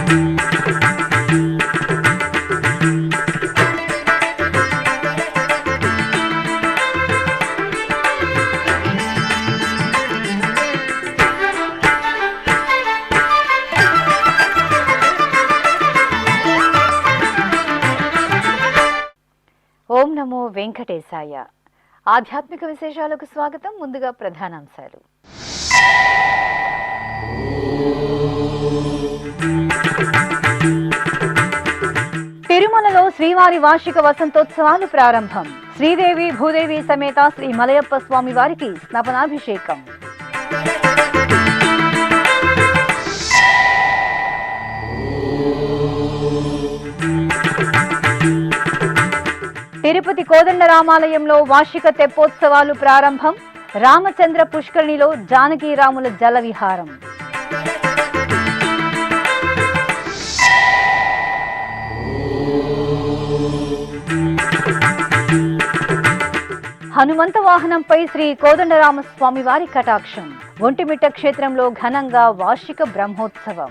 ఓం నమో వెంకటేశాయ. ఆధ్యాత్మిక విశేషాలకు స్వాగతం. ముందుగా ప్రధానాంశాలు. తిరుమలలో శ్రీవారి వార్షిక వసంతోత్సవాలు ప్రారంభం. శ్రీదేవి భూదేవి సమేత శ్రీ మలయప్ప స్వామి వారికి స్నపనాభిషేకం. తిరుపతి కోదండరామాలయంలో వార్షిక తెప్పోత్సవాలు ప్రారంభం. రామచంద్ర పుష్కరిణిలో జానకీరాముల జల విహారం. హనుమంత వాహనంపై శ్రీ కోదండరామస్వామి వారి కటాక్షం. ఒంటిమిట్ట క్షేత్రంలో ఘనంగా వార్షిక బ్రహ్మోత్సవం.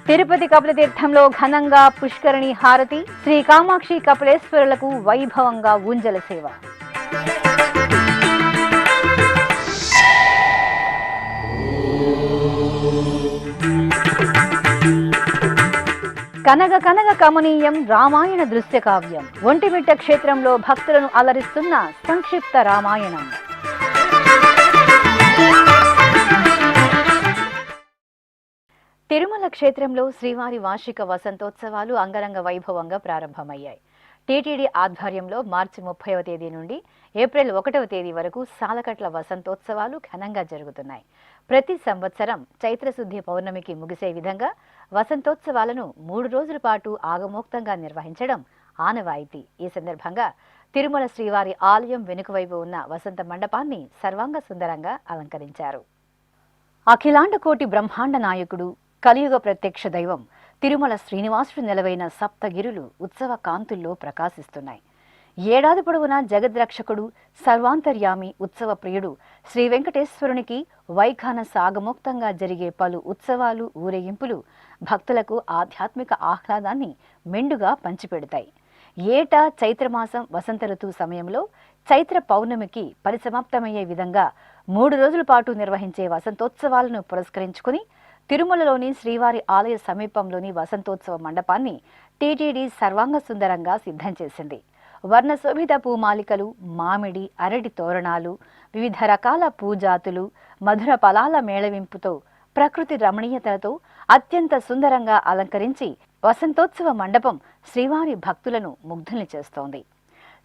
తిరుపతి కపిలతీర్థంలో ఘనంగా పుష్కరిణి హారతి. శ్రీ కామాక్షి కపిలేశ్వరులకు వైభవంగా ఊంజల సేవ. కనగ కనగ కమనీయం రామాయణ దృశ్య కావ్యం. ఒంటిమిట్ట క్షేత్రంలో భక్తులను అలరిస్తున్న సంక్షిప్త రామాయణం. తిరుమల క్షేత్రంలో శ్రీవారి వార్షిక వసంతోత్సవాలు అంగరంగ వైభవంగా ప్రారంభమయ్యాయి. టీటీడీ ఆధ్వర్యంలో మార్చి 30వ తేదీ నుండి ఏప్రిల్ 1వ తేదీ వరకు సాలకట్ల వసంతోత్సవాలు ఘనంగా జరుగుతున్నాయి. ప్రతి సంవత్సరం చైత్రశుద్ధి పౌర్ణమికి ముగిసే విధంగా వసంతోత్సవాలను 3 రోజుల పాటు ఆగమోక్తంగా నిర్వహించడం ఆనవాయితీ. ఈ సందర్భంగా తిరుమల శ్రీవారి ఆలయం వెనుకవైపు ఉన్న వసంత మండపాన్ని సర్వాంగ సుందరంగా అలంకరించారు. అఖిలాండ కోటి బ్రహ్మాండ నాయకుడు, కలియుగ ప్రత్యక్ష దైవం తిరుమల శ్రీనివాసుడు నెలవైన సప్తగిరులు ఉత్సవ కాంతుల్లో ప్రకాశిస్తున్నాయి. ఏడాది పొడవునా జగద్రక్షకుడు, సర్వాంతర్యామి, ఉత్సవ ప్రియుడు శ్రీ వెంకటేశ్వరునికి వైఖాన సాగమోక్తంగా జరిగే పలు ఉత్సవాలు, ఊరేగింపులు భక్తులకు ఆధ్యాత్మిక ఆహ్లాదాన్ని మెండుగా పంచిపెడతాయి. ఏటా చైత్రమాసం వసంత ఋతువు సమయంలో చైత్ర పౌర్ణమికి పరిసమాప్తమయ్యే విధంగా 3 రోజుల పాటు నిర్వహించే వసంతోత్సవాలను పురస్కరించుకుని తిరుమలలోని శ్రీవారి ఆలయ సమీపంలోని వసంతోత్సవ మండపాన్ని టీటీడీ సర్వాంగ సుందరంగా సిద్ధం చేసింది. వర్ణశోభిత పూమాలికలు, మామిడి, అరటి తోరణాలు, వివిధ రకాల పూజాతులు, మధుర ఫలాల మేళవింపుతో ప్రకృతి రమణీయతలతో అత్యంత సుందరంగా అలంకరించి వసంతోత్సవ మండపం శ్రీవారి భక్తులను ముగ్ధుల్ని చేస్తోంది.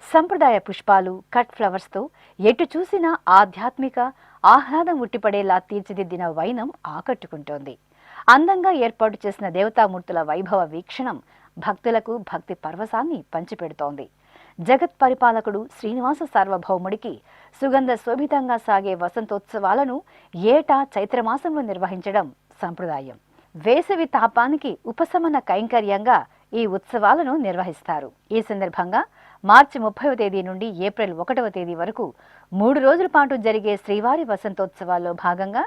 సంప్రదాయ పుష్పాలు, కట్ ఫ్లవర్స్తో ఎటు చూసినా ఆధ్యాత్మిక ఆహ్లాదం ఉట్టిపడేలా తీర్చిదిద్దిన వైనం ఆకట్టుకుంటోంది. అందంగా ఏర్పాటు చేసిన దేవతామూర్తుల వైభవ వీక్షణం భక్తులకు భక్తి పరవశాన్ని పంచిపెడుతోంది. జగత్ పరిపాలకుడు శ్రీనివాస సార్వభౌముడికి సుగంధ శోభితంగా సాగే వసంతోత్సవాలను ఏటా చైత్రమాసంలో నిర్వహించడం సంప్రదాయం. వేసవి తాపానికి ఉపశమన కైంకర్యంగా ఈ ఉత్సవాలను నిర్వహిస్తారు. ఈ సందర్భంగా మార్చి 30వ తేదీ నుండి ఏప్రిల్ 1వ తేదీ వరకు 3 రోజుల పాటు జరిగే శ్రీవారి వసంతోత్సవాల్లో భాగంగా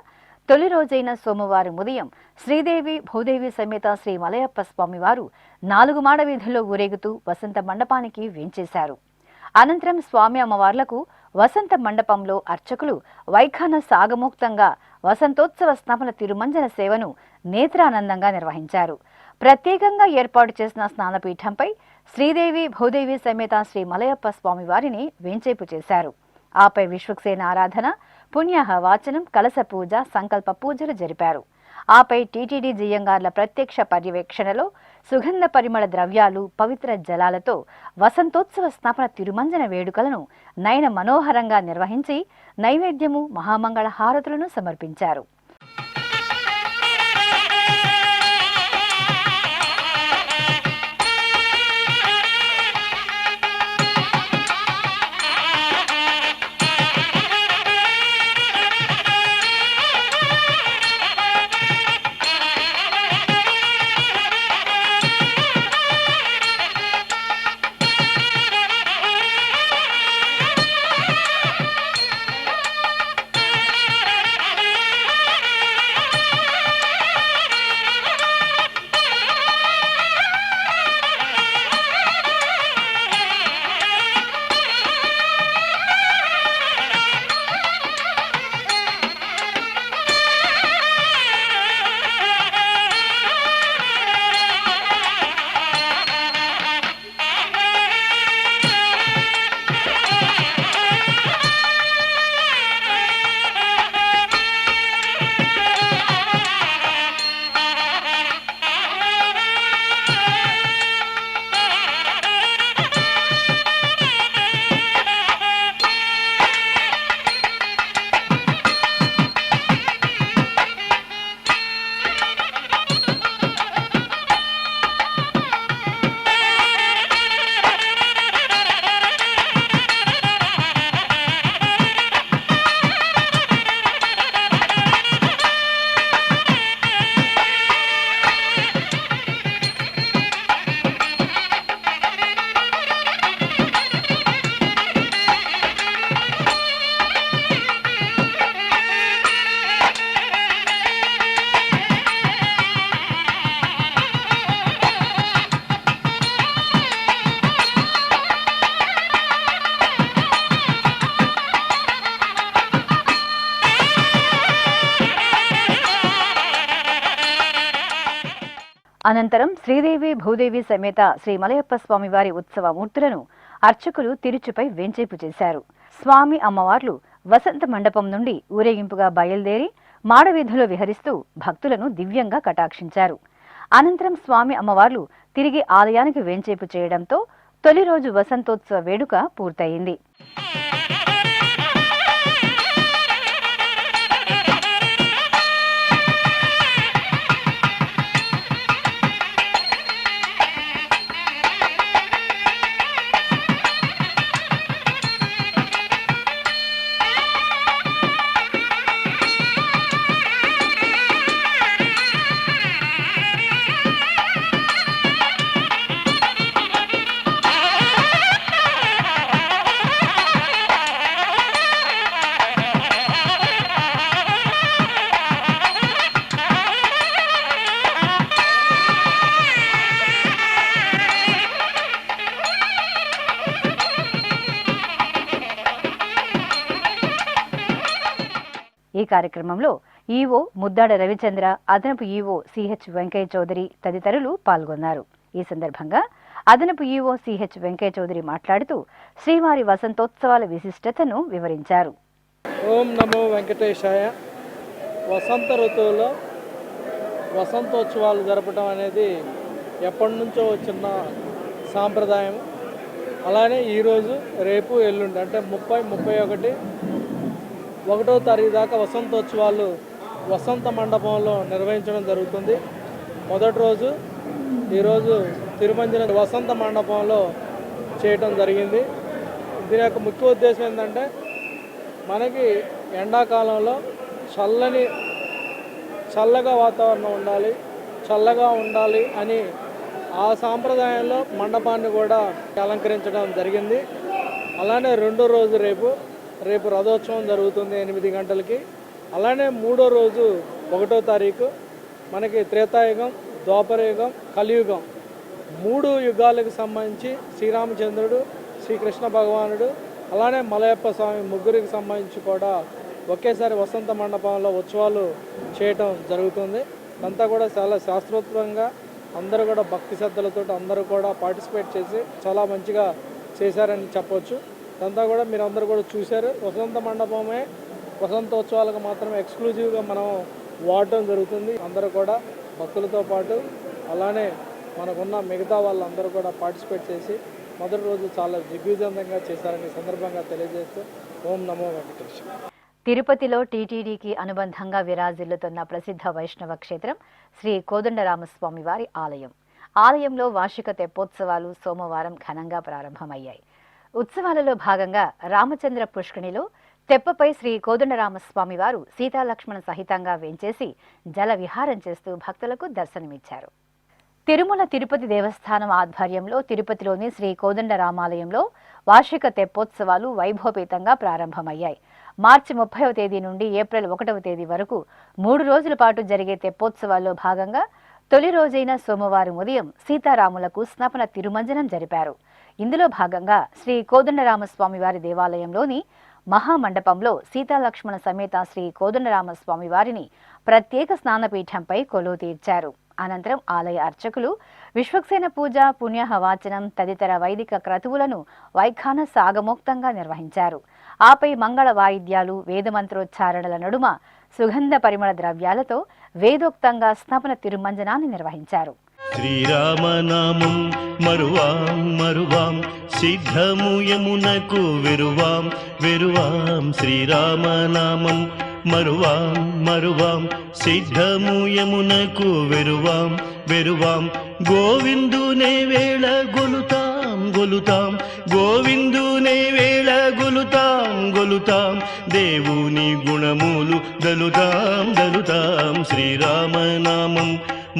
తొలి రోజైన సోమవారం ఉదయం శ్రీదేవి భూదేవి సమేత శ్రీ మలయప్ప స్వామివారు 4 మాడ వీధుల్లో ఊరేగుతూ వసంత మండపానికి వేంచేశారు. అనంతరం స్వామి అమ్మవార్లకు వసంత మండపంలో అర్చకులు వైఖాన సాగమోక్తంగా వసంతోత్సవ స్నపన తిరుమంజన సేవను నేత్రానందంగా నిర్వహించారు. ప్రత్యేకంగా ఏర్పాటు చేసిన స్నానపీఠంపై శ్రీదేవి భూదేవి సమేత శ్రీ మలయప్ప స్వామి వారిని వేంచేపు చేశారు. ఆపై విశ్వక్సేన ఆరాధన, పుణ్యాహ వాచనం, కలశ పూజ, సంకల్ప పూజలు జరిపారు. ఆపై టీటీడీ జియ్యంగార్ల ప్రత్యక్ష పర్యవేక్షణలో సుగంధ పరిమళ ద్రవ్యాలు, పవిత్ర జలాలతో వసంతోత్సవ స్నపన తిరుమంజన వేడుకలను నయన మనోహరంగా నిర్వహించి నైవేద్యము, మహామంగళ హారతులను సమర్పించారు. అనంతరం శ్రీదేవి భూదేవి సమేత శ్రీ మలయప్ప స్వామివారి ఉత్సవ మూర్తులను అర్చకులు తిరుచుపై వేంచేపు చేశారు. స్వామి అమ్మవార్లు వసంత మండపం నుండి ఊరేగింపుగా బయలుదేరి మాడవీధిలో విహరిస్తూ భక్తులను దివ్యంగా కటాక్షించారు. అనంతరం స్వామి అమ్మవార్లు తిరిగి ఆలయానికి వేంచేపు చేయడంతో తొలి రోజు వసంతోత్సవ వేడుక పూర్తయింది. ఈ కార్యక్రమంలో ఈవో ముద్దాడ రవిచంద్ర, అదనపు ఈవో సిహెచ్ వెంకయ్య చౌదరి తదితరులు పాల్గొన్నారు. ఈ సందర్భంగా అదనపు ఈవో సిహెచ్ వెంకయ్య చౌదరి మాట్లాడుతూ శ్రీవారి వసంతోత్సవాల విశిష్టతను వివరించారు. ఓం నమో వెంకటేశాయ. వసంత ఋతువులో వసంతోత్సవాలు జరపడం అనేది ఎప్పటి నుంచో వచ్చిన సాంప్రదాయం. అలానే ఈరోజు, రేపు, ఎల్లుండి అంటే 30, 31, 1వ తారీఖు దాకా వసంతోత్సవాలు వసంత మండపంలో నిర్వహించడం జరుగుతుంది. మొదటి రోజు ఈరోజు తిరుమంజన వసంత మండపంలో చేయటం జరిగింది. దీని యొక్క ముఖ్య ఉద్దేశం ఏంటంటే, మనకి ఎండాకాలంలో చల్లగా వాతావరణం ఉండాలి, చల్లగా ఉండాలి అని ఆ సాంప్రదాయంలో మండపాన్ని కూడా అలంకరించడం జరిగింది. అలానే రెండో రోజు రేపు రథోత్సవం జరుగుతుంది 8 గంటలకి. అలానే మూడో రోజు 1వ తారీఖు మనకి త్రేతాయుగం, ద్వాపరయుగం, కలియుగం 3 యుగాలకు సంబంధించి శ్రీరామచంద్రుడు, శ్రీకృష్ణ భగవానుడు, అలానే మలయప్ప స్వామి ముగ్గురికి సంబంధించి కూడా ఒకేసారి వసంత మండపంలో ఉత్సవాలు చేయటం జరుగుతుంది. అంతా కూడా చాలా శాస్త్రోక్తంగా అందరూ కూడా భక్తి శ్రద్ధలతో అందరూ కూడా పార్టిసిపేట్ చేసి చాలా మంచిగా చేశారని చెప్పవచ్చు. అంతా కూడా మీరు అందరూ కూడా చూశారు. వసంత మండపమే వసంతోత్సవాలకు మాత్రమే ఎక్స్క్లూజివ్గా మనం వాడటం జరుగుతుంది. అందరూ కూడా భక్తులతో పాటు అలానే మనకున్న మిగతా వాళ్ళందరూ కూడా పార్టిసిపేట్ చేసి మొదటి రోజు చాలా దిగ్విజయంగా చేశారని సందర్భంగా తెలియజేస్తూ ఓం నమో వెంకటేశ్వర. తిరుపతిలో టీటీడీకి అనుబంధంగా విరాజిల్లుతున్న ప్రసిద్ధ వైష్ణవ క్షేత్రం శ్రీ కోదండరామస్వామి వారి ఆలయం. ఆలయంలో వార్షిక తెప్పోత్సవాలు సోమవారం ఘనంగా ప్రారంభమయ్యాయి. ఉత్సవాలలో భాగంగా రామచంద్ర పుష్కరిణిలో తెప్పపై శ్రీ కోదండరామస్వామి వారు సీతాలక్ష్మణ సహితంగా వేంచేసి జల విహారం చేస్తూ భక్తులకు దర్శనమిచ్చారు. తిరుమల తిరుపతి దేవస్థానం ఆధ్వర్యంలో తిరుపతిలోని శ్రీ కోదండరామాలయంలో వార్షిక తెప్పోత్సవాలు వైభవపేతంగా ప్రారంభమయ్యాయి. మార్చి 30వ తేదీ నుండి ఏప్రిల్ 1వ తేదీ వరకు 3 రోజుల పాటు జరిగే తెప్పోత్సవాల్లో భాగంగా తొలి రోజైన సోమవారం ఉదయం సీతారాములకు స్నపన తిరుమంజనం జరిపారు. ఇందులో భాగంగా శ్రీ కోదండరామస్వామి వారి దేవాలయంలోని మహామండపంలో సీతాలక్ష్మణ సమేత శ్రీ కోదండరామస్వామి వారిని ప్రత్యేక స్నానపీఠంపై కొలువు తీర్చారు. అనంతరం ఆలయ అర్చకులు విశ్వక్సేన పూజ, పుణ్యహవాచనం తదితర వైదిక క్రతువులను వైఖాన సాగమోక్తంగా నిర్వహించారు. ఆపై మంగళ వాయిద్యాలు, వేదమంత్రోచ్చారణల నడుమ సుగంధ పరిమళ ద్రవ్యాలతో వేదోక్తంగా స్నపన తిరుమంజనాన్ని నిర్వహించారు. శ్రీరామనామం మరువాం మరువాం సిద్ధము యమునకు వెరువాం వెరువాం శ్రీరామనామం మరువాం మరువాం సిద్ధము యమునకు వెరువాం వెరువాం గోవిందునే వేళ గొలుతాం గొలుతాం గోవిందునే వేళ గొలుతాం గొలుతాం దేవుని గుణములు దలుతాం దలుతాం శ్రీరామనామం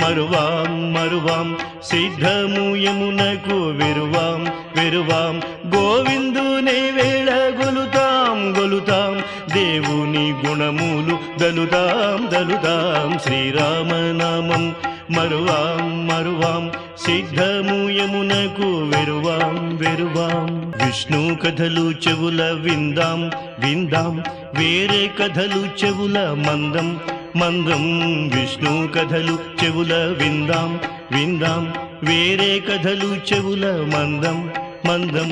మరువాం మరువాం సిద్ధము యమునకు వెరువాం వెరువాం గోవిందునే వేళ గొలుతాం గొలుతాం దేవుని గుణములు దలుతాం దలుతాం శ్రీరామనామం మరువాం మరువాం సిద్ధము యమునకు వెరువాం వెరువాం విష్ణు కథలు చెవుల విందాం విందాం వేరే కథలు చెవుల మందం మందం విష్ణు కథలు చెవుల విందాం విందాం వేరే కథలు చెవుల మందం మందం.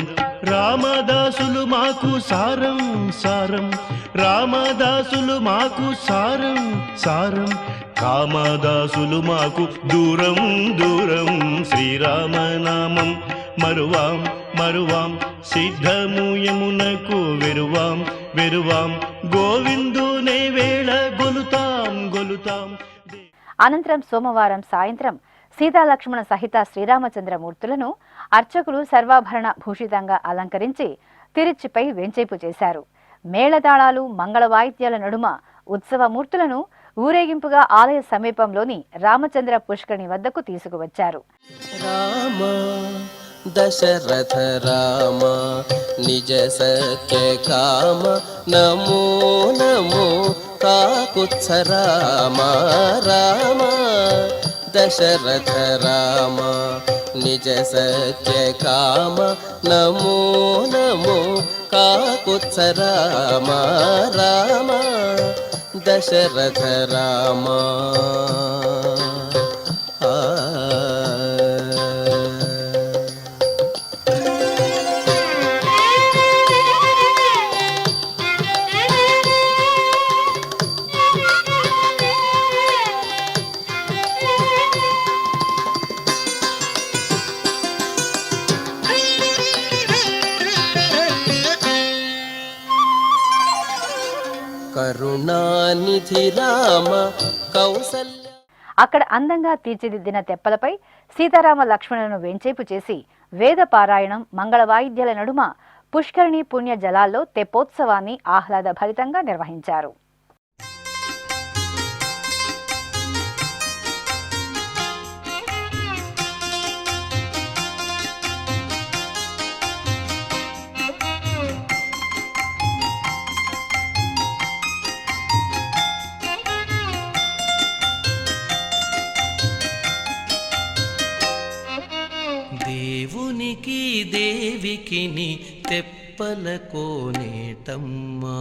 రామదాసులు మాకు సారం సారం, రామదాసులు మాకు సారం సారం, కామదాసులు మాకు దూరం దూరం. శ్రీరామనామం మరువాం మరువాం, సిద్ధము యమునకు వెరువాం వెరువాం. గోవిందునే వేళ గొలుతాం గొలుతాం. అనంతరం సోమవారం సాయంత్రం సీతాలక్ష్మణ సహిత శ్రీరామచంద్రమూర్తులను అర్చకులు సర్వాభరణ భూషితంగా అలంకరించి తిరుచిపై వెంచేపు చేశారు. మేళతాళాలు మంగళ వాయిద్యాల నడుమ ఉత్సవమూర్తులను ఊరేగింపుగా ఆలయ సమీపంలోని రామచంద్ర పుష్కరిణి వద్దకు తీసుకువచ్చారు. రామ దశరథ రామ నిజ సత్య కామ, నమో నమో కాకుత్స రామ. రామ దశరథ రామ నిజ సత్య కామ, నమో నమో కాకుత్స రామ. రామ దశరథ రామ. కరుణానిధి రామ కౌసల్య. అక్కడ అందంగా తీర్చిదిద్దిన తెప్పలపై సీతారామ లక్ష్మణులను వెంచేపు చేసి వేద పారాయణం మంగళ వాయిద్యాల నడుమ పుష్కరిణి పుణ్య జలాల్లో తెప్పోత్సవాన్ని ఆహ్లాద భరితంగా నిర్వహించారు. దేవునికి దేవికిని తెప్పల కోనేటమ్మా,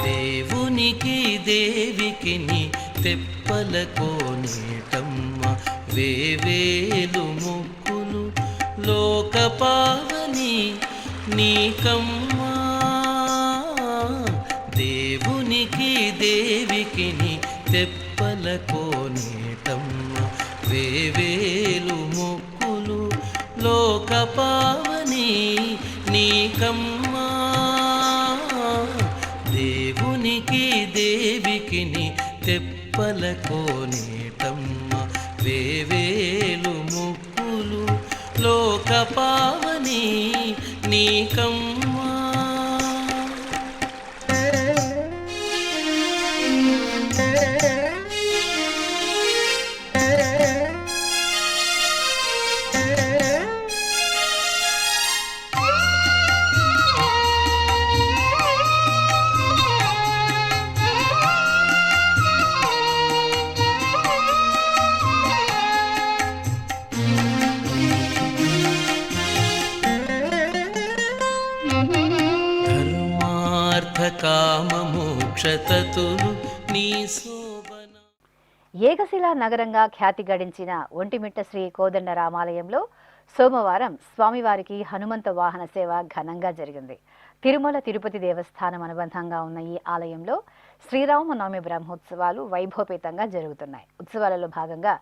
దేవునికి దేవికిని తెప్పల కోనేటమ్మా. వేవేలు ముక్కులు లోక పావని నీకమ్మా. దేవునికి దేవికిని తెప్పల కోనేటమ్మా. వేవేలు ముక్కులు లోక పావని నీకమ్మా. దేవునికి దేవికిని తెప్పల కోనేటమ్మా. వేవేలు ముక్కులు లోక పావని నీకమ్మా. కామమోక్షతతులు నీ శోభన. ఏకశిలా నగరంగా ఖ్యాతి గడించిన ఒంటిమిట్ట శ్రీ కోదండరామాలయంలో సోమవారం స్వామివారికి హనుమంత వాహన సేవ ఘనంగా జరిగింది. తిరుమల తిరుపతి దేవస్థానం అనుబంధంగా ఉన్న ఈ ఆలయంలో శ్రీరామనవమి బ్రహ్మోత్సవాలు వైభవపేతంగా జరుగుతున్నాయి. ఉత్సవాలలో భాగంగా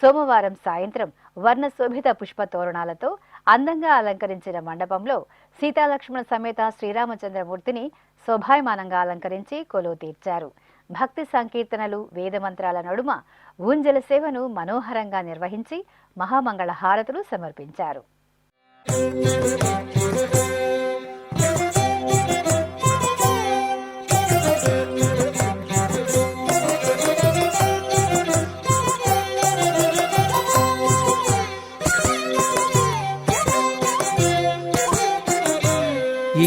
సోమవారం సాయంత్రం వర్ణశోభిత పుష్ప తోరణాలతో అందంగా అలంకరించిన మండపంలో సీతాలక్ష్మణ సమేత శ్రీరామచంద్రమూర్తిని శోభాయమానంగా అలంకరించి కొలువు తీర్చారు. భక్తి సంకీర్తనలు వేదమంత్రాల నడుమ ఊంజల సేవను మనోహరంగా నిర్వహించి మహామంగళ హారతులు సమర్పించారు.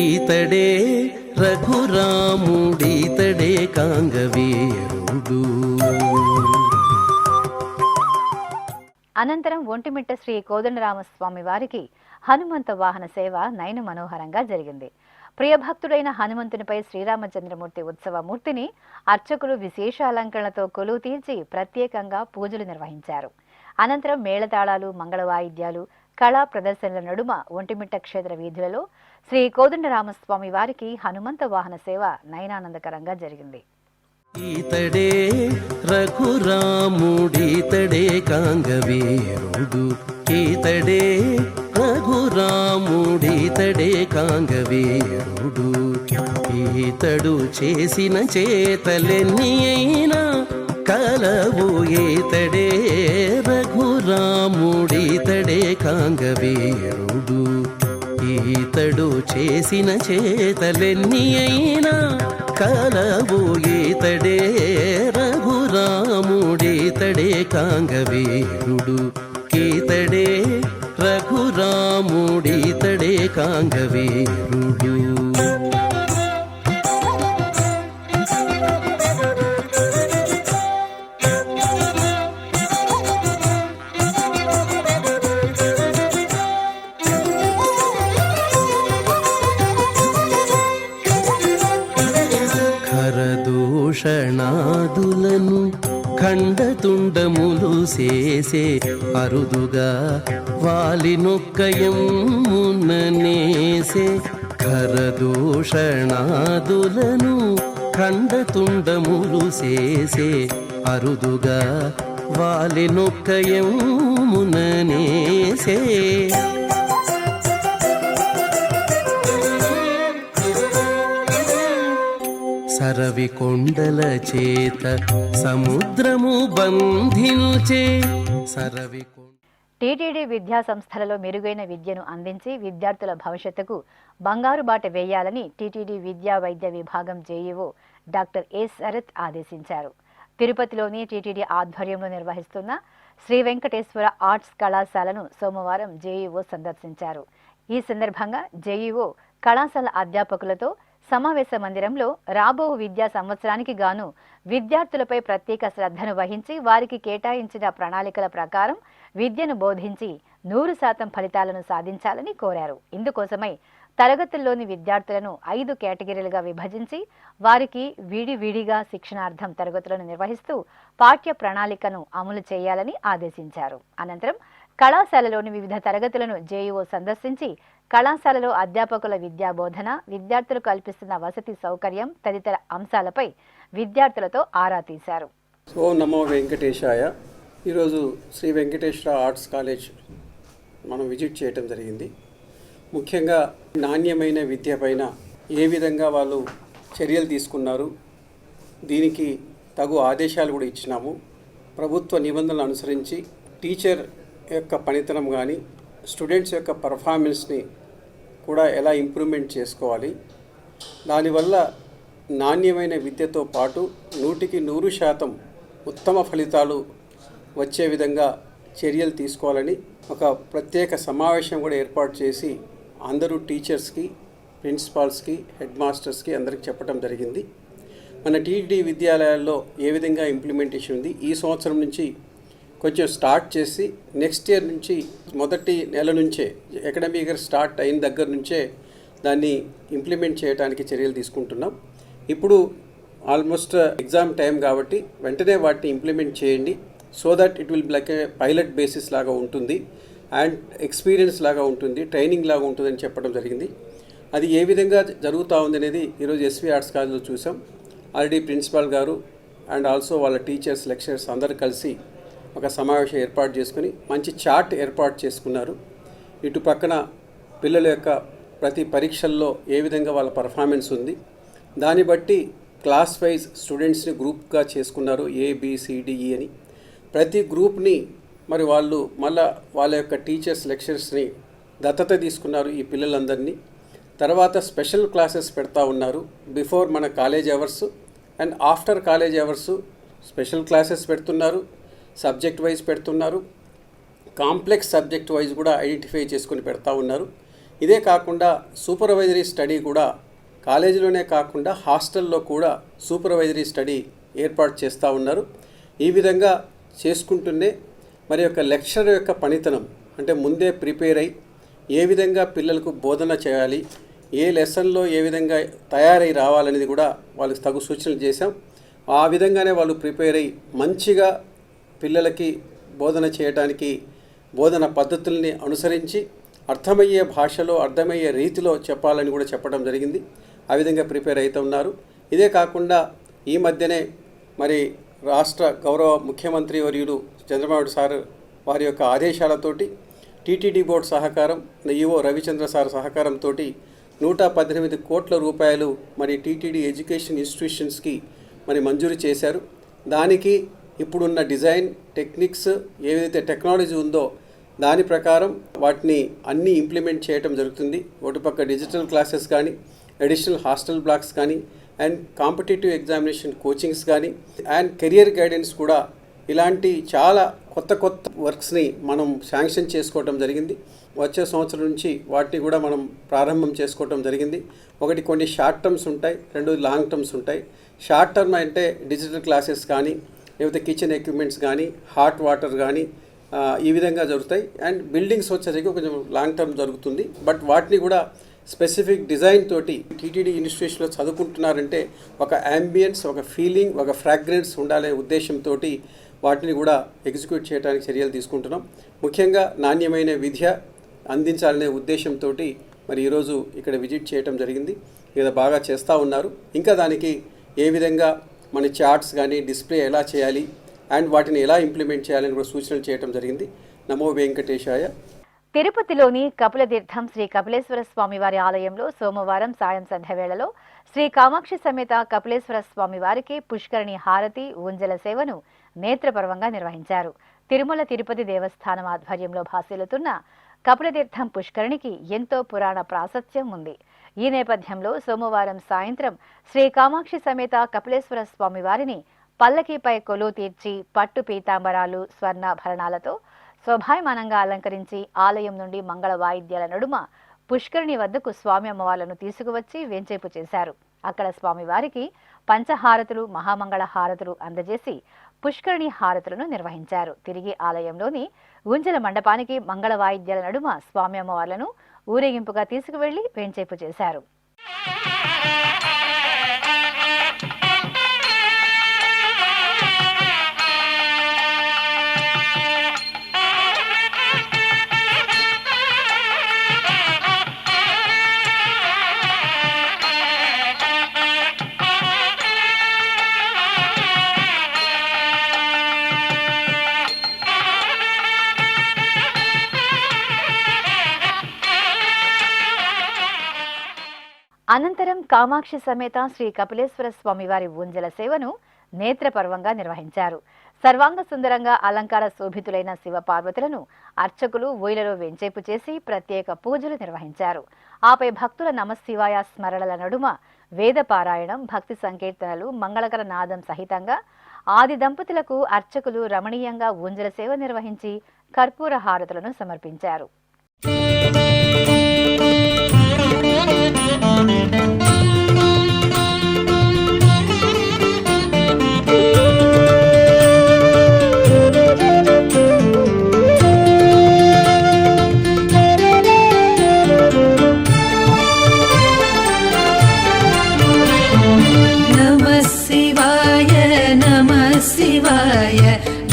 ఈతడే రఘురాముడీతడే కాంగవీరుడు. అనంతరం ఒంటిమిట్ట శ్రీ కోదండరామస్వామి వారికి హనుమంత వాహన సేవ నయన మనోహరంగా జరిగింది. ప్రియభక్తుడైన హనుమంతునిపై శ్రీరామచంద్రమూర్తి ఉత్సవమూర్తిని అర్చకులు విశేష అలంకరణలతో కొలువు తీర్చి ప్రత్యేకంగా పూజలు నిర్వహించారు. అనంతరం మేళతాళాలు, మంగళ వాయిద్యాలు, కళా ప్రదర్శనల నడుమ ఒంటిమిట్ట క్షేత్ర వీధులలో శ్రీ కోదండరామస్వామి వారికి హనుమంత వాహన సేవ నయనానందకరంగా జరిగింది. ఈతడే రఘురాముడీతడే కాంగవీరుడు, ఈతడే రఘురాముడీతడే కాంగవీరుడు, ఈతడు చేసిన చేతలెన్ని అయినా కలవు, ఈతడే రఘురాముడీతడే కాంగవీరుడు, ఈతడు చేసిన చేతలెన్ని అయినా కలవు, ఈతడే రఘురాముడీతడే కాంగవీరుడు, ఈతడే రఘురాముడీతడే కాంగవీరుడు. ఖరదూషణాదులను ఖండతుండములు చేసే అరుదుగా వాలినొక్కయముననేసే, ఖరదూషణాదులను ఖండతుండములు చేసే అరుదుగా వాలినొక్కయముననేసే, సరవి కొండల చేత సముద్రము బంధించే, సరవి టీటీడీ విద్యా సంస్థలలో మెరుగైన విద్యను అందించి విద్యార్థుల భవిష్యత్తుకు బంగారు బాట వేయాలని టీటీడీ విద్యా వైద్య విభాగం జేఈఓ డాక్టర్ ఏ శరత్ ఆదేశించారు. తిరుపతిలోని టీటీడీ ఆధ్వర్యంలో నిర్వహిస్తున్న శ్రీ వెంకటేశ్వర ఆర్ట్స్ కళాశాలను సోమవారం జేఈఓ సందర్శించారు. ఈ సందర్భంగా జేఈఓ కళాశాల అధ్యాపకులతో సమావేశ మందిరంలో రాబో విద్యా సంవత్సరానికి గాను విద్యార్థులపై ప్రత్యేక శ్రద్ధను వహించి వారికి కేటాయించిన ప్రణాళికల ప్రకారం విద్యను బోధించి 100% ఫలితాలను సాధించాలని కోరారు. ఇందుకోసమై తరగతుల్లోని విద్యార్థులను 5 కేటగిరీలుగా విభజించి వారికి విడివిడిగా శిక్షణార్థం తరగతులను నిర్వహిస్తూ పాఠ్య ప్రణాళికను అమలు చేయాలని ఆదేశించారు. అనంతరం కళాశాలలోని వివిధ తరగతులను జేఈఓ సందర్శించి కళాశాలలో అధ్యాపకుల విద్యా బోధన, విద్యార్థులు కల్పిస్తున్న వసతి సౌకర్యం తదితర అంశాలపై విద్యార్థులతో ఆరా తీశారు. ఓం నమో వెంకటేశాయ. ఈరోజు శ్రీ వెంకటేశ్వర ఆర్ట్స్ కాలేజ్ మనం విజిట్ చేయటం జరిగింది. ముఖ్యంగా నాణ్యమైన విద్య పైన ఏ విధంగా వాళ్ళు చర్యలు తీసుకున్నారు, దీనికి తగు ఆదేశాలు కూడా ఇచ్చినాము. ప్రభుత్వ నిబంధనలు అనుసరించి టీచర్ యొక్క పనితనం కానీ స్టూడెంట్స్ యొక్క పర్ఫార్మెన్స్ని కూడా ఎలా ఇంప్రూవ్మెంట్ చేసుకోవాలి, దానివల్ల నాణ్యమైన విద్యతో పాటు 100% ఉత్తమ ఫలితాలు వచ్చే విధంగా చర్యలు తీసుకోవాలని ఒక ప్రత్యేక సమావేశం కూడా ఏర్పాటు చేసి అందరూ టీచర్స్కి, ప్రిన్సిపాల్స్కి, హెడ్ మాస్టర్స్కి అందరికి చెప్పడం జరిగింది. మన టీటీడీ విద్యాలయాల్లో ఏ విధంగా ఇంప్లిమెంటేషన్ ఉంది, ఈ సంవత్సరం నుంచి కొంచెం స్టార్ట్ చేసి నెక్స్ట్ ఇయర్ నుంచి మొదటి నెల నుంచే అకాడమిక్ ఇయర్ స్టార్ట్ అయిన దగ్గర నుంచే దాన్ని ఇంప్లిమెంట్ చేయడానికి చర్యలు తీసుకుంటున్నాం. ఇప్పుడు ఆల్మోస్ట్ ఎగ్జామ్ టైం కాబట్టి వెంటనే వాటిని ఇంప్లిమెంట్ చేయండి. So that it will like A pilot basis లాగా ఉంటుంది అండ్ ఎక్స్పీరియన్స్ లాగా ఉంటుంది, ట్రైనింగ్ లాగా ఉంటుందని చెప్పడం జరిగింది. అది ఏ విధంగా జరుగుతూ ఉంది అనేది ఈరోజు ఎస్వి ఆర్ట్స్ కాలేజ్లో చూసాం. ఆల్రెడీ ప్రిన్సిపాల్ గారు అండ్ ఆల్సో వాళ్ళ టీచర్స్, లెక్చరర్స్ అందరూ కలిసి ఒక సమావేశం ఏర్పాటు చేసుకుని మంచి చార్ట్ ఏర్పాటు చేసుకున్నారు. ఇటు పక్కన పిల్లల యొక్క ప్రతి పరీక్షల్లో ఏ విధంగా వాళ్ళ పర్ఫార్మెన్స్ ఉంది, దాన్ని బట్టి క్లాస్ వైజ్ స్టూడెంట్స్ని గ్రూప్గా చేసుకున్నారు, ABCDE అని. ప్రతి గ్రూప్ని మరి వాళ్ళు మళ్ళా వాళ్ళ యొక్క టీచర్స్, లెక్చరర్స్ని దత్తత తీసుకున్నారు ఈ పిల్లలందరినీ. తర్వాత స్పెషల్ క్లాసెస్ పెడతా ఉన్నారు. బిఫోర్ మన college hours and after college hours special classes పెడుతున్నారు, సబ్జెక్ట్ వైజ్ పెడుతున్నారు, కాంప్లెక్స్ సబ్జెక్ట్ వైజ్ కూడా ఐడెంటిఫై చేసుకొని పెడతా ఉన్నారు. ఇదే కాకుండా సూపర్వైజరీ స్టడీ కూడా కాలేజీలోనే కాకుండా హాస్టల్లో కూడా సూపర్వైజరీ స్టడీ ఏర్పాటు చేస్తూ ఉన్నారు. ఈ విధంగా చేసుకుంటూనే మరి యొక్క లెక్చరర్ యొక్క పనితనం అంటే ముందే ప్రిపేర్ అయ్యి ఏ విధంగా పిల్లలకు బోధన చేయాలి, ఏ లెసన్లో ఏ విధంగా తయారై రావాలనేది కూడా వాళ్ళకి తగు సూచనలు చేశాం. ఆ విధంగానే వాళ్ళు ప్రిపేర్ అయ్యి మంచిగా పిల్లలకి బోధన చేయడానికి బోధన పద్ధతుల్ని అనుసరించి అర్థమయ్యే భాషలో అర్థమయ్యే రీతిలో చెప్పాలని కూడా చెప్పడం జరిగింది. ఆ విధంగా ప్రిపేర్ అవుతున్నారు. ఇదే కాకుండా ఈ మధ్యనే మరి రాష్ట్ర గౌరవ ముఖ్యమంత్రి వర్యులు చంద్రబాబు సార్ వారి యొక్క ఆదేశాలతోటి టీటీడీ బోర్డు సహకారం, ఈవో రవిచంద్ర సార్ సహకారంతో 118 కోట్ల రూపాయలు మరి టీటీడీ ఎడ్యుకేషన్ ఇన్స్టిట్యూషన్స్కి మరి మంజూరు చేశారు. దానికి ఇప్పుడున్న డిజైన్ టెక్నిక్స్ ఏదైతే టెక్నాలజీ ఉందో దాని ప్రకారం వాటిని అన్నీ ఇంప్లిమెంట్ చేయటం జరుగుతుంది. ఒకటిపక్క డిజిటల్ క్లాసెస్ కానీ, అడిషనల్ హాస్టల్ బ్లాక్స్ కానీ, అండ్ కాంపిటేటివ్ ఎగ్జామినేషన్ కోచింగ్స్ కానీ, అండ్ కెరియర్ గైడెన్స్ కూడా, ఇలాంటి చాలా కొత్త కొత్త వర్క్స్ని మనం శాంక్షన్ చేసుకోవటం జరిగింది. వచ్చే సంవత్సరం నుంచి వాటిని కూడా మనం ప్రారంభం చేసుకోవటం జరిగింది. ఒకటి కొన్ని షార్ట్ టర్మ్స్ ఉంటాయి, రెండు లాంగ్ టర్మ్స్ ఉంటాయి. షార్ట్ టర్మ్ అంటే డిజిటల్ క్లాసెస్ కానీ, లేకపోతే కిచెన్ ఎక్విప్మెంట్స్ కానీ, హాట్ వాటర్ కానీ ఈ విధంగా జరుగుతాయి. అండ్ బిల్డింగ్స్ వచ్చేసరికి కొంచెం లాంగ్ టర్మ్ జరుగుతుంది. బట్ వాటిని కూడా స్పెసిఫిక్ డిజైన్ తోటి టీటీడీ ఇన్స్టిట్యూషన్లో చదువుకుంటున్నారంటే ఒక యాంబియన్స్, ఒక ఫీలింగ్, ఒక ఫ్రాగ్రెన్స్ ఉండాలనే ఉద్దేశంతో వాటిని కూడా ఎగ్జిక్యూట్ చేయడానికి చర్యలు తీసుకుంటున్నాం. ముఖ్యంగా నాణ్యమైన విద్య అందించాలనే ఉద్దేశంతో మరి ఈరోజు ఇక్కడ విజిట్ చేయటం జరిగింది. ఇక్కడ బాగా చేస్తూ ఉన్నారు. ఇంకా దానికి ఏ విధంగా మన చార్ట్స్ కానీ డిస్ప్లే ఎలా చేయాలి అండ్ వాటిని ఎలా ఇంప్లిమెంట్ చేయాలని కూడా సూచనలు చేయడం జరిగింది. నమో వెంకటేశాయ. తిరుపతిలోని కపిలతీర్థం శ్రీ కపిలేశ్వర స్వామి వారి ఆలయంలో సోమవారం సాయం సంధ్య వేళలో శ్రీ కామాక్షి సమేత కపిలేశ్వర స్వామి వారికి పుష్కరిణి హారతి ఊంజల సేవను నేత్రపర్వంగా నిర్వహించారు. తిరుమల తిరుపతి దేవస్థానం ఆధ్వర్యంలో భాసిల్లుతున్న కపిలతీర్థం పుష్కరిణికి ఎంతో పురాణ ప్రాశస్త్యం ఉంది. ఈ నేపథ్యంలో సోమవారం సాయంత్రం శ్రీ కామాక్షి సమేత కపిలేశ్వర స్వామి వారిని పల్లకీపై కొలువు తీర్చి పట్టు పీతాంబరాలు స్వర్ణాభరణాలతో శోభాయమానంగా అలంకరించి ఆలయం నుండి మంగళ వాయిద్యాల నడుమ పుష్కరిణి వద్దకు స్వామి అమ్మవార్లను తీసుకువచ్చి వేంచేపు చేశారు. అక్కడ స్వామివారికి పంచహారతులు మహామంగళ హారతులు అందజేసి పుష్కరిణి హారతులను నిర్వహించారు. తిరిగి ఆలయంలోని ఊంజల మండపానికి మంగళ వాయిద్యాల నడుమ స్వామి అమ్మవార్లను ఊరేగింపుగా తీసుకువెళ్లి వేంచేపు చేశారు. అనంతరం కామాక్షి సమేత శ్రీ కపిలేశ్వర స్వామివారి ఊంజల సేవను నేత్రపర్వంగా నిర్వహించారు. సర్వాంగ సుందరంగా అలంకార శోభితులైన శివపార్వతులను అర్చకులు ఊయలలో వెంచేపు చేసి ప్రత్యేక పూజలు నిర్వహించారు. ఆపై భక్తుల నమశివాయ స్మరణల నడుమ వేద పారాయణం, భక్తి సంకీర్తనలు, మంగళకర నాదం సహితంగా ఆది దంపతులకు అర్చకులు రమణీయంగా ఊంజల సేవ నిర్వహించి కర్పూర హారతులను సమర్పించారు.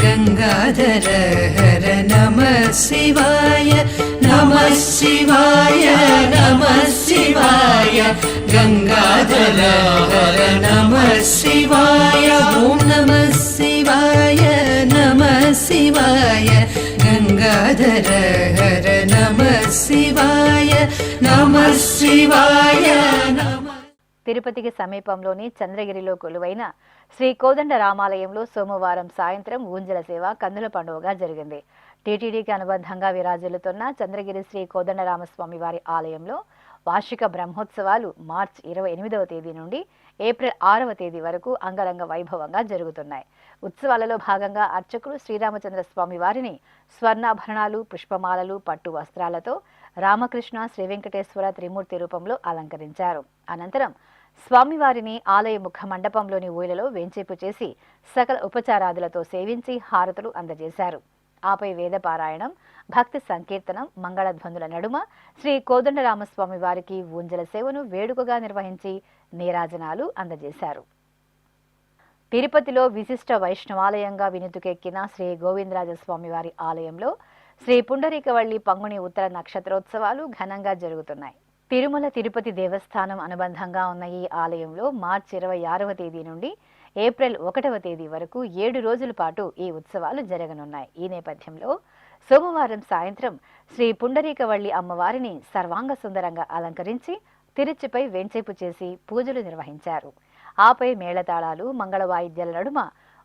गंगाधर हर नमः शिवाय नमः शिवाय नमः शिवाय गंगाधर हर नमः शिवाय ओम नमः शिवाय नमः शिवाय गंगाधर हर नमः शिवाय नमः शिवाय नमः. తిరుపతికి సమీపంలోని చంద్రగిరిలో కొలువైన శ్రీ కోదండ రామాలయంలో సోమవారం సాయంత్రం ఊంజల సేవ కన్నుల పండుగగా జరిగింది. టీటీడీకి అనుబంధంగా విరాజిల్లుతున్న చంద్రగిరి శ్రీ కోదండరామస్వామి వారి ఆలయంలో వార్షిక బ్రహ్మోత్సవాలు మార్చి 28వ తేదీ నుండి ఏప్రిల్ 6వ తేదీ వరకు అంగరంగ వైభవంగా జరుగుతున్నాయి. ఉత్సవాలలో భాగంగా అర్చకులు శ్రీరామచంద్ర స్వామి వారిని స్వర్ణాభరణాలు, పుష్పమాలలు, పట్టు వస్త్రాలతో రామకృష్ణ శ్రీ వెంకటేశ్వర త్రిమూర్తి రూపంలో అలంకరించారు. అనంతరం స్వామివారిని ఆలయ ముఖ మండపంలోని ఊయలలో వేంచేపు చేసి సకల ఉపచారాదులతో సేవించి హారతులు అందజేశారు. ఆపై వేదపారాయణం, భక్తి సంకీర్తనం, మంగళధ్వనుల నడుమ శ్రీ కోదండరామస్వామి వారికి ఊంజల సేవను వేడుకగా నిర్వహించి నీరాజనాలు అందజేశారు. తిరుపతిలో విశిష్ట వైష్ణవాలయంగా వినుతుకెక్కిన శ్రీ గోవిందరాజస్వామి వారి ఆలయంలో శ్రీ పుండరీకవల్లి పంగుని ఉత్తర నక్షత్రోత్సవాలు ఘనంగా జరుగుతున్నాయి. తిరుమల తిరుపతి దేవస్థానం అనుబంధంగా ఉన్న ఈ ఆలయంలో మార్చి 26వ తేదీ నుండి ఏప్రిల్ 1వ తేదీ వరకు 7 రోజుల పాటు ఈ ఉత్సవాలు జరగనున్నాయి. ఈ నేపథ్యంలో సోమవారం సాయంత్రం శ్రీ పుండరీకవల్లి అమ్మవారిని సర్వాంగ సుందరంగా అలంకరించి తిరుచిపై వెంచేపు చేసి పూజలు నిర్వహించారు. ఆపై మేళతాళాలు, మంగళ వాయిద్యాల నడుమ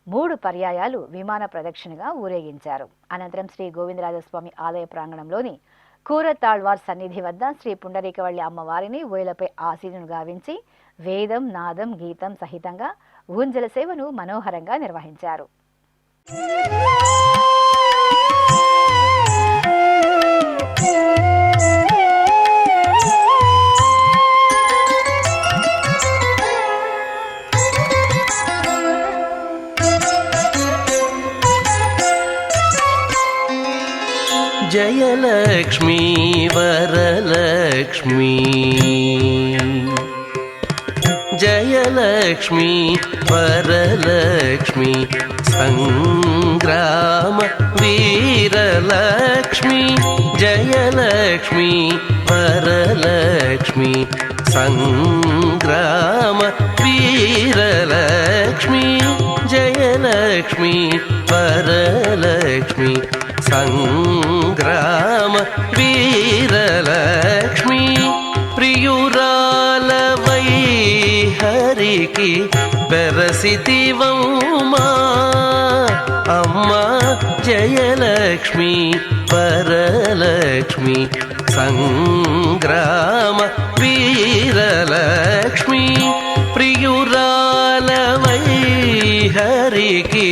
3 పర్యాయాలు విమాన ప్రదక్షిణగా ఊరేగించారు. అనంతరం శ్రీ గోవిందరాజస్వామి ఆలయ ప్రాంగణంలోని కూరతాళ్వార్ సన్నిధి వద్ద శ్రీ పుండరీకవల్లి అమ్మవారిని ఓయలపై ఆసీనును గావించి వేదం, నాదం, గీతం సహితంగా ఊంజల సేవను మనోహరంగా నిర్వహించారు. జయలక్ష్మీ వరలక్ష్మీ, జయలక్ష్మీ వరలక్ష్మీ, సంగ్రామ వీరలక్ష్మీ, జయలక్ష్మీ వరలక్ష్మీ, సంగ్రామ వీరలక్ష్మీ, జయలక్ష్మీ వరలక్ష్మీ, సంగ్రామ వీరలక్ష్మీ, ప్రియురాలవై హరికి బెరసితివమ్మా అమ్మా, జయలక్ష్మీ వరలక్ష్మీ, సంగ్రామ వీరలక్ష్మీ, ప్రియురాలవై హరికి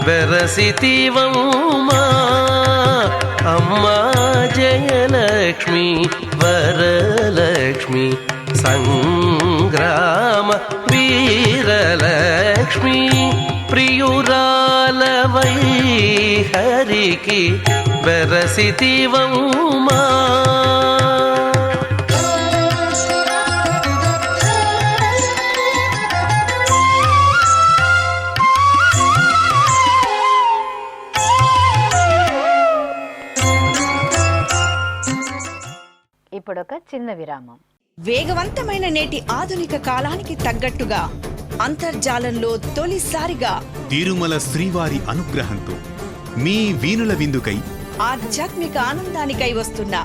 బెరసితివమ్మా అమ్మా, జయలక్ష్మీ వరలక్ష్మీ, సంగ్రామ వీరలక్ష్మీ, ప్రియురాలవై హరికి బెరసితివమ్మా. ఇప్పుడొక చిన్న విరామం. వేగవంతమైన నేటి ఆధునిక కాలానికి తగ్గట్టుగా అంతర్జాలంలో తొలిసారిగా తిరుమల శ్రీవారి అనుగ్రహంతో మీ వీణుల విందుకై ఆధ్యాత్మిక ఆనందానికై వస్తున్న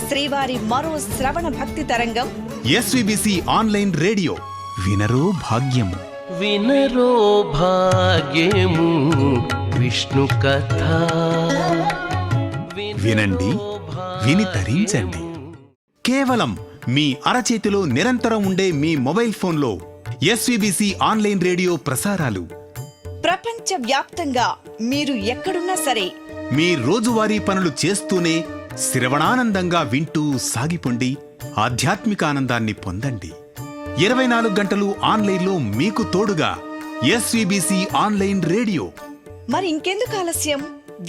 శ్రీవారి మరో శ్రవణ భక్తి తరంగం ఎస్విబిసి ఆన్లైన్ రేడియో. వినరో భాగ్యము, వినరో భాగ్యము విష్ణు కథ, వినండి, విని తరించండి. కేవలం మీ అరచేతిలో నిరంతరం ఉండే మీ మొబైల్ ఫోన్లో ఎస్విబిసి ఆన్లైన్ రేడియో ప్రసారాలు ప్రపంచ వ్యాప్తంగా మీరు ఎక్కడున్నా సరే మీ రోజువారీ పనులు చేస్తూనే శ్రవణానందంగా వింటూ సాగిపోండి, ఆధ్యాత్మిక ఆనందాన్ని పొందండి. 24 గంటలు ఆన్లైన్లో మీకు తోడుగా ఎస్విబిసి ఆన్లైన్ రేడియో. మరి ఇంకెందుకు ఆలస్యం?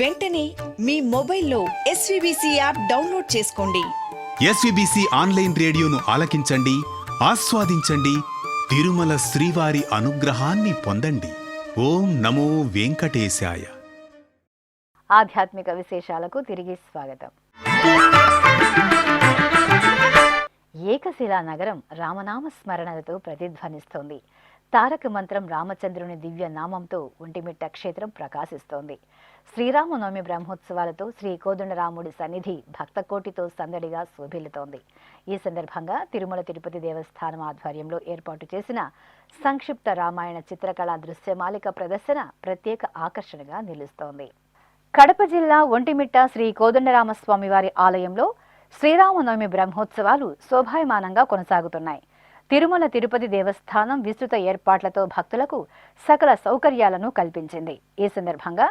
వెంటనే మీ మొబైల్లో ఎస్విబిసి యాప్ డౌన్లోడ్ చేసుకోండి. ఎస్విబిసి ఆన్లైన్ రేడియోను ఆలకించండి, ఆస్వాదించండి, తిరుమల శ్రీవారి అనుగ్రహాన్ని పొందండి. ఓం నమో వెంకటేశాయ. ఆధ్యాత్మిక విశేషాలకు తిరిగి స్వాగతం. ఏకశిలా నగరం రామనామ స్మరణలతో ప్రతిధ్వనిస్తోంది. తారక మంత్రం రామచంద్రుని దివ్య నామంతో ఒంటిమిట్ట క్షేత్రం ప్రకాశిస్తోంది. శ్రీరామనవమి బ్రహ్మోత్సవాలతో శ్రీ కోదండరాముడి సన్నిధి భక్తకోటితో సందడిగా శోభిల్లుతోంది. ఈ సందర్భంగా తిరుమల తిరుపతి దేవస్థానం ఆధ్వర్యంలో ఏర్పాటు చేసిన సంక్షిప్త రామాయణ చిత్రకళా దృశ్యమాలిక ప్రదర్శన ప్రత్యేక ఆకర్షణగా నిలుస్తోంది. కడప జిల్లా ఒంటిమిట్ట శ్రీ కోదండరామస్వామి వారి ఆలయంలో శ్రీరామనవమి బ్రహ్మోత్సవాలు శోభాయమానంగా కొనసాగుతున్నాయి. తిరుమల తిరుపతి దేవస్థానం విస్తృత ఏర్పాట్లతో భక్తులకు సకల సౌకర్యాలను కల్పించింది. ఈ సందర్భంగా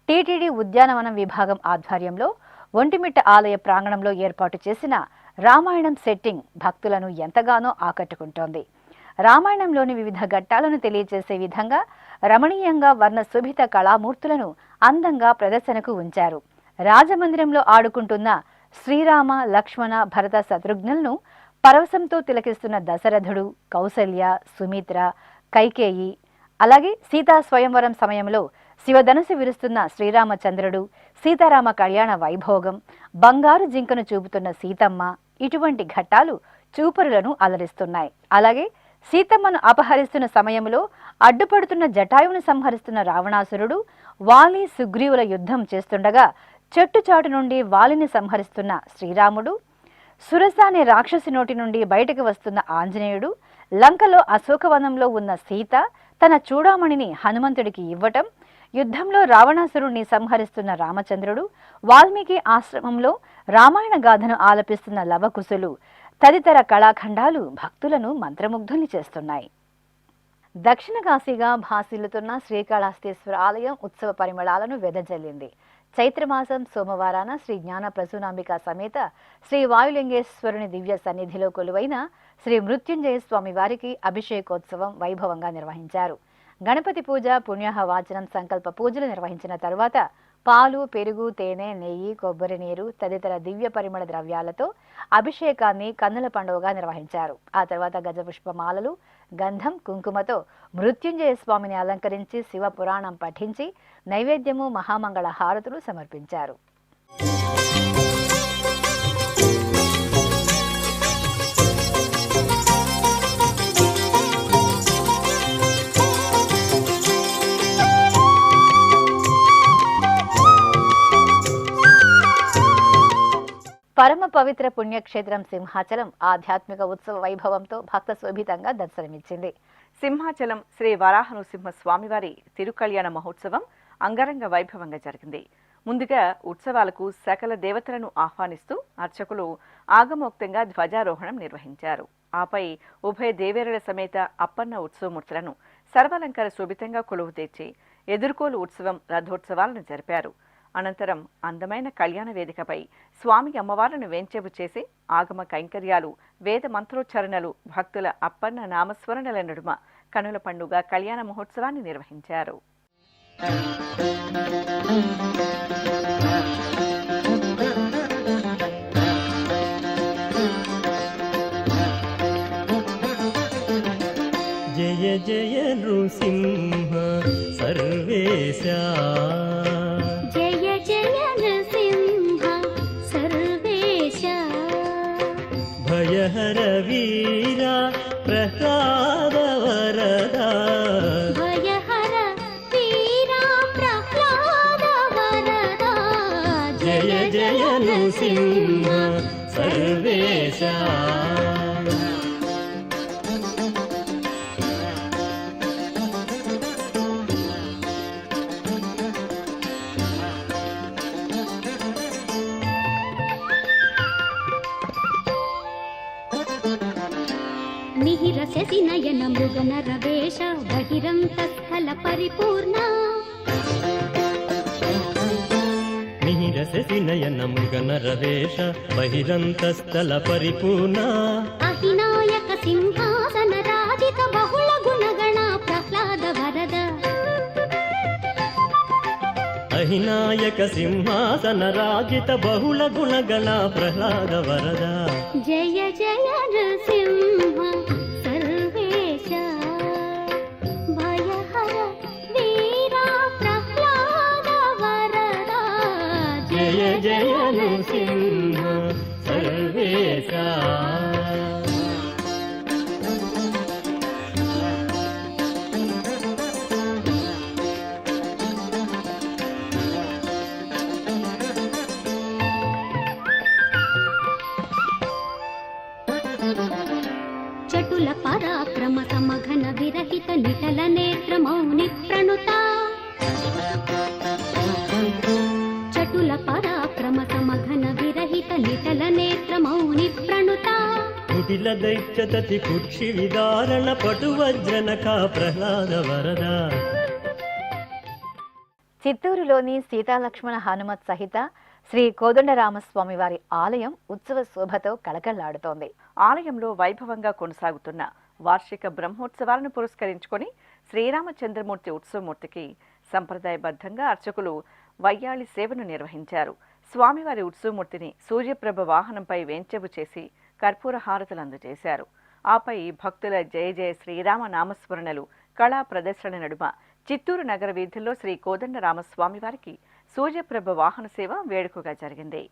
టీటీడీ ఉద్యానవనం విభాగం ఆధ్వర్యంలో ఒంటిమిట్ట ఆలయ ప్రాంగణంలో ఏర్పాటు చేసిన రామాయణం సెట్టింగ్ భక్తులను ఎంతగానో ఆకట్టుకుంటోంది. రామాయణంలోని వివిధ ఘట్టాలను తెలియజేసే విధంగా రమణీయంగా వర్ణ శోభిత కళామూర్తులను అందంగా ప్రదర్శనకు ఉంచారు. రాజమందిరంలో ఆడుకుంటున్న శ్రీరామ లక్ష్మణ భరత శత్రుఘ్నులను పరవశంతో తిలకిస్తున్న దశరథుడు, కౌసల్య, సుమిత్ర, కైకేయి, అలాగే సీతా స్వయంవరం సమయంలో శివధనుసు విరుస్తున్న శ్రీరామచంద్రుడు, సీతారామ కళ్యాణ వైభోగం, బంగారు జింకను చూపుతున్న సీతమ్మ, ఇటువంటి ఘట్టాలు చూపరులను అలరిస్తున్నాయి. అలాగే సీతమ్మను అపహరిస్తున్న సమయంలో అడ్డుపడుతున్న జటాయువును సంహరిస్తున్న రావణాసురుడు, వాలి సుగ్రీవుల యుద్ధం చేస్తుండగా చెట్టుచాటు నుండి వాలిని సంహరిస్తున్న శ్రీరాముడు, సురస అనే రాక్షసి నోటి నుండి బయటకు వస్తున్న ఆంజనేయుడు, లంకలో అశోకవనంలో ఉన్న సీత తన చూడామణిని హనుమంతుడికి ఇవ్వటం, యుద్ధంలో రావణాసురుణ్ణి సంహరిస్తున్న రామచంద్రుడు, వాల్మీకి ఆశ్రమంలో రామాయణ గాథను ఆలపిస్తున్న లవకుశులు తదితర కళాఖండాలు భక్తులను మంత్రముగ్ధుల్ని చేస్తున్నాయి. దక్షిణ కాశీగా భాసిల్లుతున్న శ్రీకాళహస్తీశ్వర ఆలయం ఉత్సవ పరిమళాలను వెదజల్లింది. చైత్రమాసం సోమవారాన శ్రీ జ్ఞాన ప్రసూనాంబిక సమేత శ్రీ వాయులింగేశ్వరుని దివ్య సన్నిధిలో కొలువైన శ్రీ మృత్యుంజయ స్వామి వారికి అభిషేకోత్సవం వైభవంగా నిర్వహించారు. గణపతి పూజ, పుణ్యాహ వాచనం, సంకల్ప పూజలు నిర్వహించిన తరువాత పాలు, పెరుగు, తేనె, నెయ్యి, కొబ్బరి నీరు తదితర దివ్య పరిమళ ద్రవ్యాలతో అభిషేకాన్ని కన్నుల పండుగగా నిర్వహించారు. ఆ తర్వాత గజపుష్పమాలలు, గంధం, కుంకుమతో మృత్యుంజయ స్వామిని అలంకరించి శివ పురాణం పఠించి నైవేద్యము, మహామంగళ హారతులు సమర్పించారు. పరమ పవిత్ర పుణ్యక్షేత్రం సింహాచలం ఆధ్యాత్మిక ఉత్సవ వైభవంతో భక్త శోభితంగా దర్శనమిచ్చింది. సింహాచలం శ్రీ వరాహ నృసింహ స్వామివారి తిరుకళ్యాణ మహోత్సవం అంగరంగ వైభవంగా జరిగింది. ముందుగా ఉత్సవాలకు సకల దేవతలను ఆహ్వానిస్తూ అర్చకులు ఆగమోక్తంగా ధ్వజారోహణం నిర్వహించారు. ఆపై ఉభయ దేవేరుల సమేత అప్పన్న ఉత్సవమూర్తులను సర్వాలంకార శోభితంగా కొలువు తీర్చి ఎదుర్కోలు ఉత్సవం, రథోత్సవాలను జరిపారు. అనంతరం అందమైన కళ్యాణ వేదికపై స్వామి అమ్మవార్లను వేంచేపు చేసి ఆగమ కైంకర్యాలు, వేద మంత్రోచ్చరణలు, భక్తుల అప్పన్న నామస్మరణల నడుమ కనుల పండుగ కళ్యాణ మహోత్సవాన్ని నిర్వహించారు. జయ జయ నృసింహ సర్వేశ, జయ జయ నృసింహ సర్వేశ, భయహర వీర ప్రహ్లాద వరద, భయహర వీర ప్రహ్లాద వరద, జయ జయ నృసింహ సర్వేశ. నిహిరససి నయన మృగనర వేష, బహిరంతస్థల పరిపూర్ణ, నిహిరససి నయన మృగనర వేష, బహిరంతస్థల పరిపూర్ణ, అహినాయక సింహాసన రాజిత బహుళ గుణగణ ప్రహ్లాద వరద, అహినాయక సింహాసన రాజిత బహుళ గుణగణ ప్రహ్లాద వరద, జయ జయ నృసింహ సర్వేశ, భయహర వీర ప్రహ్లాద వరద, జయ జయ నృసింహ సర్వేశ. చటుల పరాక్రమ సమఘన విరహిత నిటల నేత్ర మౌని ప్రణుత, చటుల పరాక్రమ సమఘన విరహిత నిటల నేత్ర మౌని ప్రణుత, కుటిల దైత్యతతి కుక్షి విదారణ పటు వజ్రనక ప్రహ్లాద వరద. చిత్తూరులోని సీతాలక్ష్మణ హనుమత్ సహిత శ్రీ కోదండరామస్వామి వారి ఆలయం ఉత్సవ శోభతో కళకళలాడుతోంది. ఆలయంలో వైభవంగా కొనసాగుతున్న వార్షిక బ్రహ్మోత్సవాలను పురస్కరించుకొని శ్రీరామచంద్రమూర్తి ఉత్సవమూర్తికి సంప్రదాయబద్ధంగా అర్చకులు వయ్యాళి సేవను నిర్వహించారు. స్వామివారి ఉత్సవమూర్తిని సూర్యప్రభ వాహనంపై వేంచెపు చేసి కర్పూర హారతులు అందజేశారు. ఆపై భక్తుల జయ జయ శ్రీరామ నామస్మరణలు, కళా ప్రదర్శన నడుమ చిత్తూరు నగర వీధుల్లో శ్రీ కోదండరామస్వామి వారికి సూర్యప్రభ వాహన సేవ వేడుకగా జరిగింది.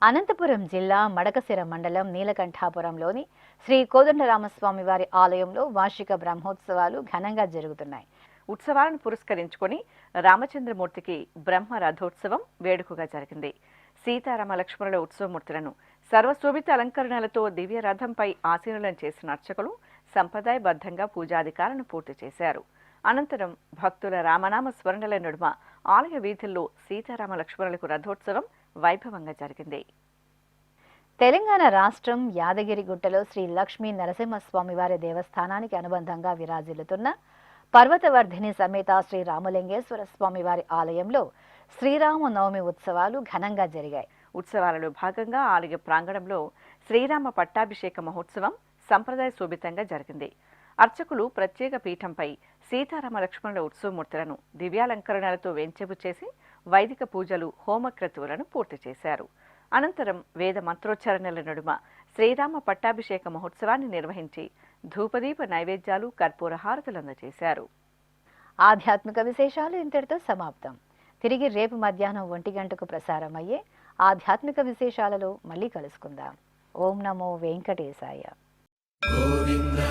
అనంతపురం జిల్లా మడకశిర మండలం నీలకంఠాపురంలోని శ్రీ కోదండరామస్వామి వారి ఆలయంలో వార్షిక బ్రహ్మోత్సవాలు ఘనంగా జరుగుతున్నాయి. ఉత్సవాలను పురస్కరించుకొని రామచంద్రమూర్తికి బ్రహ్మ రథోత్సవం వేడుకగా జరిగింది. సీతారామ లక్ష్మణుల ఉత్సవమూర్తులను సర్వశోభిత అలంకరణలతో దివ్య రథంపై ఆసీనులను చేసిన అర్చకులు సంప్రదాయబద్ధంగా పూజాధికారాలను పూర్తి చేశారు. అనంతరం భక్తుల రామనామ స్మరణల నడుమ ఆలయ వీధుల్లో సీతారామ లక్ష్మణులకు రథోత్సవం వైభవంగా జరిగింది. తెలంగాణ రాష్ట్రం యాదగిరిగుట్టలో శ్రీ లక్ష్మీ నరసింహస్వామి వారి దేవస్థానానికి అనుబంధంగా విరాజిల్లుతున్న పర్వతవర్ధిని సమేత శ్రీ రామలింగేశ్వర స్వామి వారి ఆలయంలో శ్రీరామనవమి ఉత్సవాలు ఘనంగా జరిగాయి. ఉత్సవాలలో భాగంగా ఆలయ ప్రాంగణంలో శ్రీరామ పట్టాభిషేక మహోత్సవం సంప్రదాయ శోభితంగా జరిగింది. అర్చకులు ప్రత్యేక పీఠంపై సీతారామ లక్ష్మణుల ఉత్సవమూర్తులను దివ్యాలంకరణలతో వేంచెపు చేసి వైదిక పూజలు, హోమక్రతువులను పూర్తి చేశారు. అనంతరం వేద మంత్రోచ్చారణల నడుమ శ్రీరామ పట్టాభిషేక మహోత్సవాన్ని నిర్వహించి ధూపదీప నైవేద్యాలు, కర్పూర హారతులు అందజేశారు. ఆధ్యాత్మిక విశేషాలు ఇంతటితో సమాప్తం. తిరిగి రేపు మధ్యాహ్నం 1 గంటకు ప్రసారమయ్యే ఆధ్యాత్మిక విశేషాలలో మళ్ళీ కలుసుకుందాం. ఓం నమో వెంకటేశాయ. గోవింద